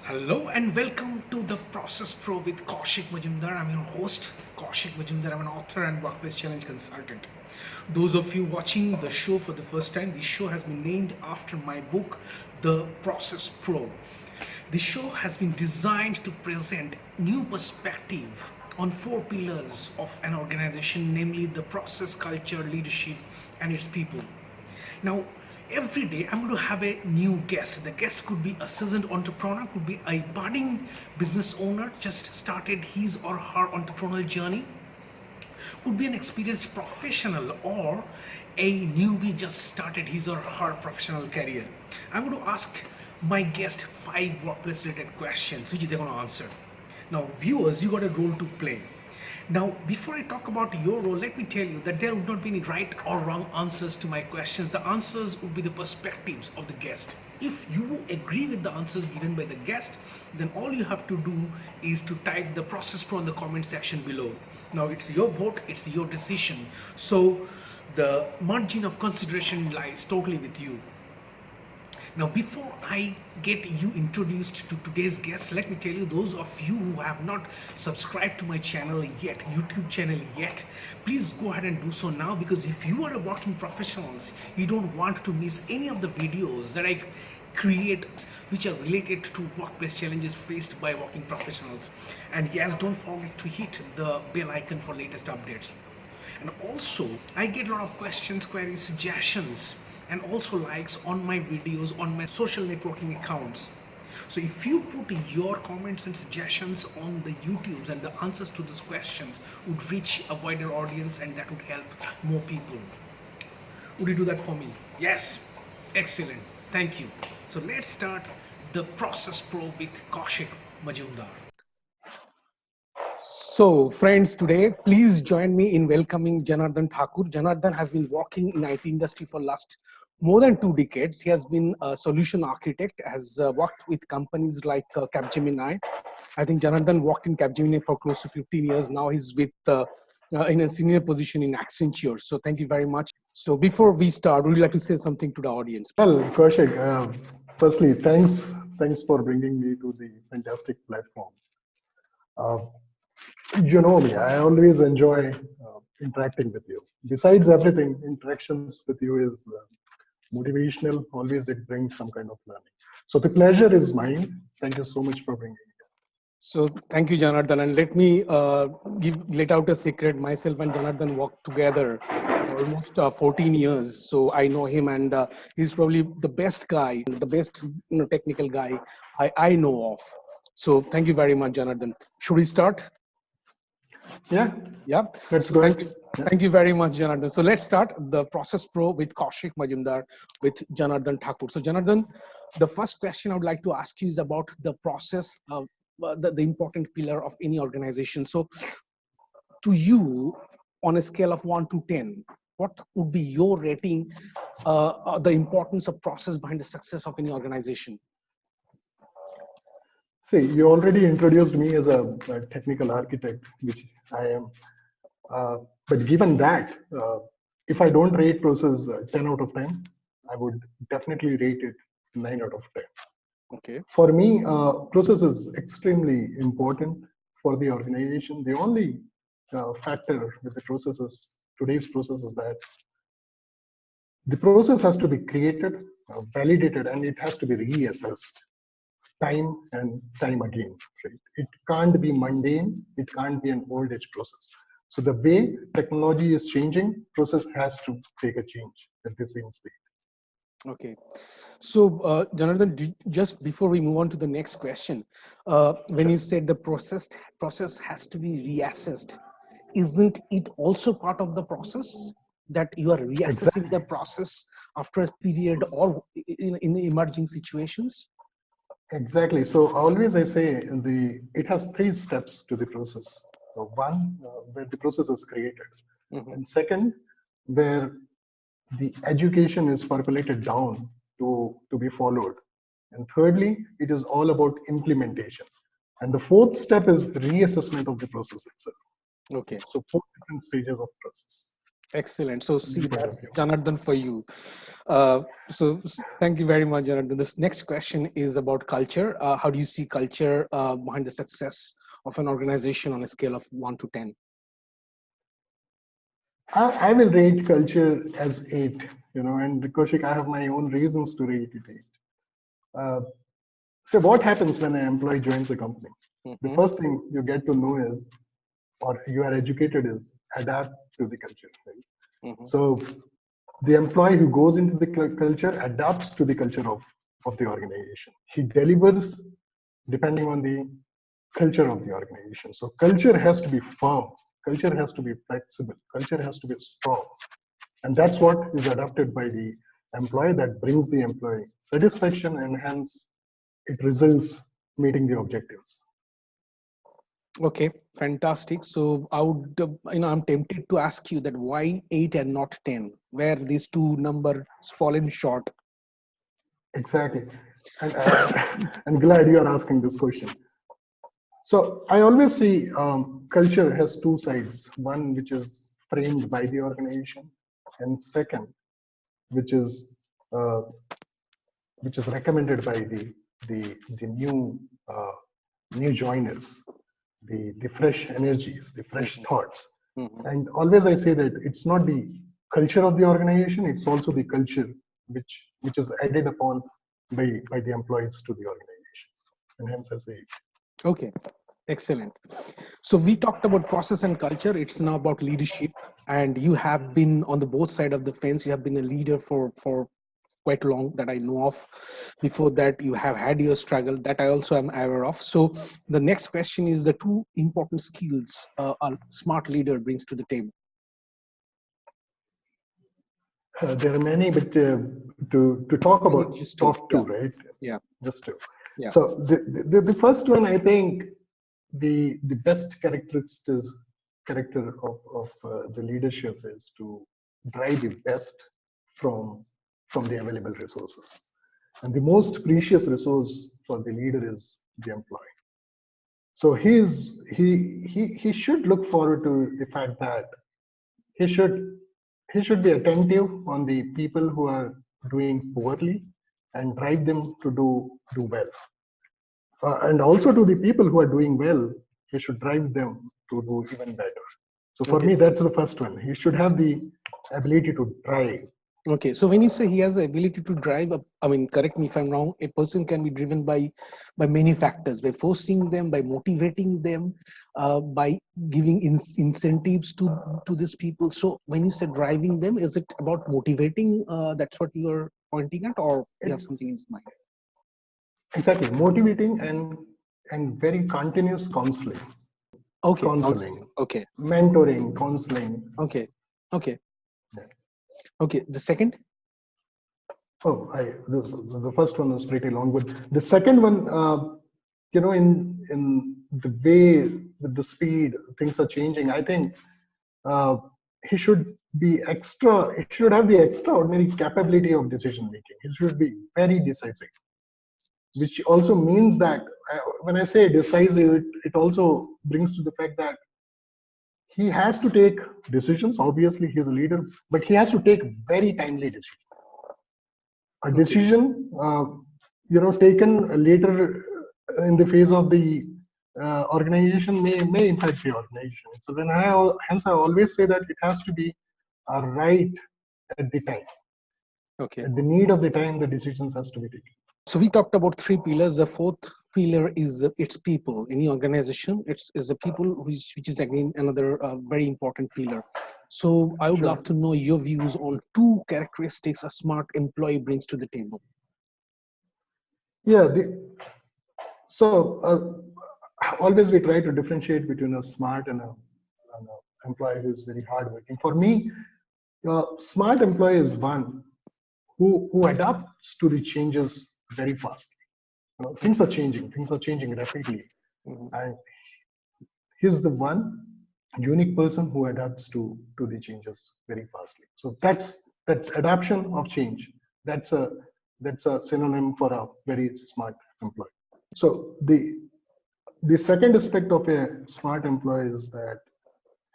Hello and welcome to the Process Pro with Kaushik Majumder. I'm your host, Kaushik Majumder. I'm an author and workplace challenge consultant. Those of you watching the show for the first time, this show has been named after my book, The Process Pro. This show has been designed to present new perspective on four pillars of an organization, namely the process, culture, leadership, and its people. Now, every day I'm going to have a new guest. The guest could be a seasoned entrepreneur, could be a budding business owner, just started his or her entrepreneurial journey, could be an experienced professional, or a newbie just started his or her professional career. I'm going to ask my guest five workplace related questions which they're going to answer. Now, viewers, you got a role to play. Now, before I talk about your role, let me tell you that there would not be any right or wrong answers to my questions. The answers would be the perspectives of the guest. If you agree with the answers given by the guest, then all you have to do is to type the process pro in the comment section below. Now, it's your vote, it's your decision. So the margin of consideration lies totally with you. Now, before I get you introduced to today's guest, let me tell you, those of you who have not subscribed to my channel yet, YouTube channel yet, please go ahead and do so now, because if you are a working professionals, you don't want to miss any of the videos that I create which are related to workplace challenges faced by working professionals. And yes, don't forget to hit the bell icon for latest updates. And also, I get a lot of questions, queries, suggestions, and also likes on my videos on my social networking accounts. So if you put your comments and suggestions on the YouTubes, and the answers to those questions would reach a wider audience, and that would help more people. Would you do that for me? Yes. Excellent. Thank you. So let's start the Process Pro with Kaushik Majumder. So, friends, today, please join me in welcoming Janardan Thakur. Janardan has been working in IT industry for last more than 2 decades. He has been a solution architect, has worked with companies like Capgemini. I think Janardan worked in Capgemini for close to 15 years. Now he's with in a senior position in Accenture. So thank you very much. So before we start, would you like to say something to the audience? Well, Kaushik, firstly, thanks for bringing me to the fantastic platform. Uh, you know me, I always enjoy interacting with you. Besides everything, interactions with you is motivational. Always it brings some kind of learning. So the pleasure is mine. Thank you so much for bringing it. So thank you, Janardan. And let me let out a secret. Myself and Janardan worked together for almost 14 years. So I know him, and he's probably the best guy, the best technical guy I know of. So thank you very much, Janardan. Should we start? Yeah, Yeah. let's So go thank ahead. you. Yeah. Thank you very much, Janardan. So let's start the Process Pro with Kaushik Majumder with Janardan Thakur. So Janardan, the first question I would like to ask you is about the process of the important pillar of any organization. So to you, on a scale of 1 to 10, what would be your rating, the importance of process behind the success of any organization? See, you already introduced me as a technical architect, which I am. But given that, if I don't rate process 10 out of 10, I would definitely rate it 9 out of 10. Okay. For me, process is extremely important for the organization. The only factor with the processes, today's process, is that the process has to be created, validated, and it has to be reassessed time and time again. Right? It can't be mundane. It can't be an old age process. So the way technology is changing, process has to take a change at the same speed. Okay. So, Janardan, just before we move on to the next question, when you said the process has to be reassessed, isn't it also part of the process that you are reassessing Exactly. the process after a period or in the emerging situations? Exactly. So always I say it has three steps to the process. So one, where the process is created, and second, where the education is percolated down to be followed, and thirdly, it is all about implementation. And the fourth step is reassessment of the process itself. Okay. So four different stages of process. Excellent. So see, point of that's view. Janardan for you. Thank you very much, Janardan. This next question is about culture. How do you see culture behind the success of an organization on a scale of 1 to 10? I will rate culture as 8, and Kaushik, I have my own reasons to rate it 8. Uh, so what happens when an employee joins a company? The Mhm, first thing you get to know is, or you are educated is, adapt to the culture. Right? mhm. So the employee who goes into the culture adapts to the culture of the organization. He delivers depending on the culture of the organization. So culture has to be firm, culture has to be flexible, culture has to be strong. And that's what is adopted by the employee that brings the employee satisfaction, and hence it results meeting the objectives. Okay, fantastic. So I would, I'm tempted to ask you that why 8 and not 10, where these two numbers fallen short. Exactly. And I'm glad you are asking this question. So I always see culture has two sides. One which is framed by the organization, and second, which is uh, which is recommended by the uh, new joiners, the fresh energies, the fresh Mhm, thoughts. mhm. And always I say that it's not the culture of the organization; it's also the culture which is added upon by the employees to the organization. And hence I say, Okay, excellent. So we talked about process and culture. It's now about leadership, and you have been on the both side of the fence. You have been a leader for quite long that I know of. Before that, you have had your struggle that I also am aware of. So the next question is the two important skills a smart leader brings to the table. there are many, but to talk about Just two. top two, Yeah, right? yeah, Just two. yeah. So the first one, I think the best character of the leadership is to drive the best from the available resources, and the most precious resource for the leader is the employee. So he should look forward to the fact that he should he should be attentive on the people who are doing poorly and drive them to do well, and also to the people who are doing well, he should drive them to do even better. So for Okay. me, that's the first one. He should have the ability to drive. Okay, so when you say he has the ability to drive up, I mean, correct me if I'm wrong, a person can be driven by many factors, by forcing them, by motivating them, by giving incentives to these people. So when you say driving them, is it about motivating? That's what you're pointing at, or you have It's something in mind? exactly motivating and very continuous Okay, counseling, counseling. Okay, mentoring, counseling. okay, okay, Yeah. okay. The second. Oh, the first one was pretty long, but the second one, in the way with the speed things are changing, I think uh, he should be extra. He should have the extraordinary capability of decision making. He should be very decisive, which also means that when I say decisive, it also brings to the fact that he has to take decisions. Obviously, he's a leader, but he has to take very timely decisions. A Okay. decision taken later in the phase of the organization may impact the organization. So then hence I always say that it has to be right at the time, Okay. at the need of the time the decisions has to be taken. So we talked about three pillars. The fourth pillar is its people. Any organization, it's is the people, which is again another very important pillar. So I would Sure. love to know your views on two characteristics a smart employee brings to the table. Yeah. So always we try to differentiate between a smart and a employee who is very hardworking. For me, smart employee is one who adapts to the changes very fast. Things are changing rapidly, Mhm. and he's the one unique person who adapts to the changes very fastly. So that's adaptation of change. That's a synonym for a very smart employee. So the second aspect of a smart employee is that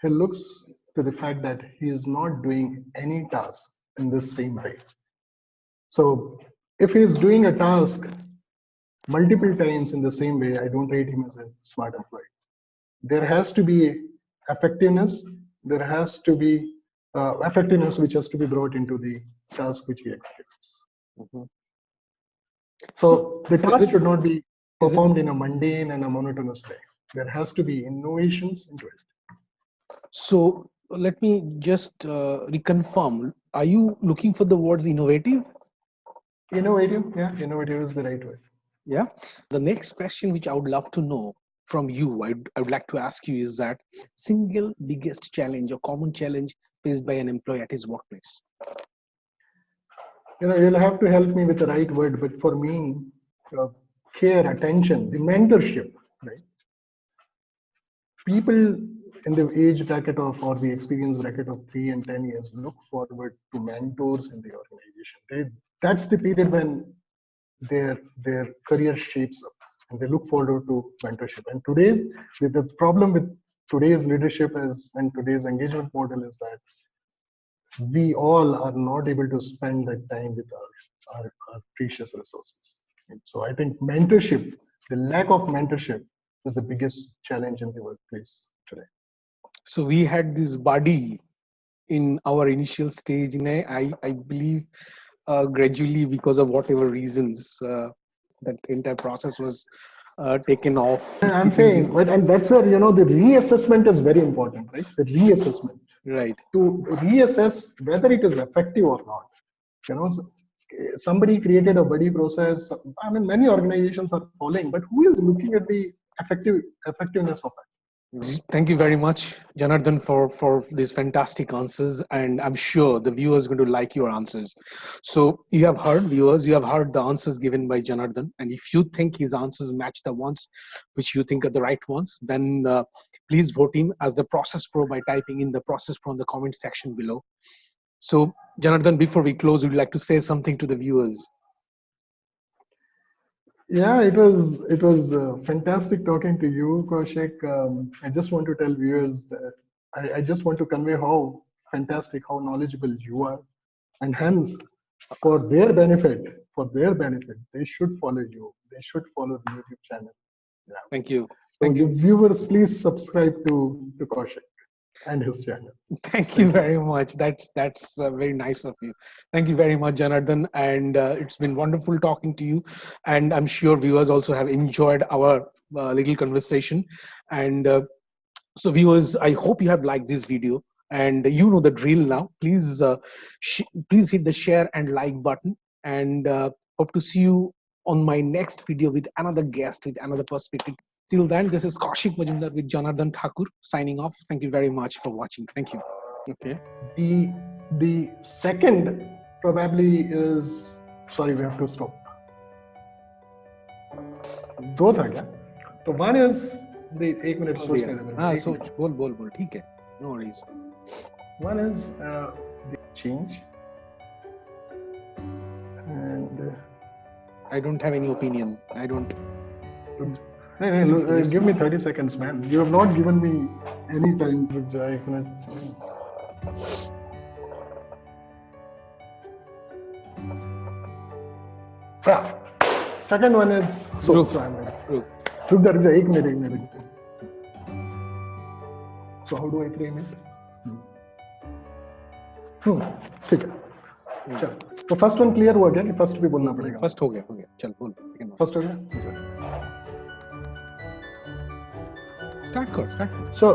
he looks to the fact that he is not doing any task in the same way. So if he is doing a task multiple times in the same way, I don't rate him as a smart employee. There has to be effectiveness. There has to be effectiveness which has to be brought into the task which he executes. Mhm. So the task should not be Is it- performed in a mundane and a monotonous way. There has to be innovations into it. So let me just reconfirm. Are you looking for the words innovative? Innovative, yeah, innovative is the right word. Yeah. The next question, which I would love to know from you, I would like to ask you is that single biggest challenge or common challenge faced by an employee at his workplace? You'll have to help me with the right word, but for me, care, attention, the mentorship, right? People in the age bracket of or the experience bracket of 3 and 10 years look forward to mentors in the organization. That's the period when their career shapes up and they look forward to mentorship. And the problem with today's leadership is and today's engagement model is that we all are not able to spend that time with our precious resources. And so I think mentorship, the lack of mentorship is the biggest challenge in the workplace today. So we had this buddy in our initial stage, and I believe gradually, because of whatever reasons, that entire process was taken off. And I'm saying, and that's where the reassessment is very important, right? The reassessment Right. to reassess whether it is effective or not. Somebody created a buddy process. I mean, many organizations are following, but who is looking at the effectiveness of it? Thank you very much, Janardan, for these fantastic answers. And I'm sure the viewers are going to like your answers. So you have heard, viewers, you have heard the answers given by Janardan. And if you think his answers match the ones which you think are the right ones, then please vote him as the Process Pro by typing in the Process Pro in the comment section below. So Janardan, before we close, would you like to say something to the viewers? Yeah, it was fantastic talking to you, Kaushik. I just want to tell viewers that I just want to convey how fantastic, how knowledgeable you are, and hence, for their benefit, they should follow you. They should follow the YouTube channel. Yeah. Thank you. So Thank you. viewers, please subscribe to Kaushik and his channel. Thank you very much. That's very nice of you. Thank you very much, Janardan. And it's been wonderful talking to you. And I'm sure viewers also have enjoyed our little conversation. And so viewers, I hope you have liked this video. And you know the drill now. Please, please hit the share and like button. And hope to see you on my next video with another guest, with another perspective. Till then, this is Kaushik Majumder with Janardan Thakur signing off. Thank you very much for watching. Thank you. Okay. The second probably is, sorry, we have to stop. दो था क्या? So one is the 1 minute सोचने दे हाँ सोच बोल ठीक है. No worries. One is the change, and I don't have any opinion. I don't. Give me 30 seconds, man. You have not given me any time. Second one is so I'm ready. So how do I frame it? ठीक है. चल. तो first one clear हुआ क्या? First भी बोलना पड़ेगा. First हो गया. चल बोल. First हो गया. Start कर. So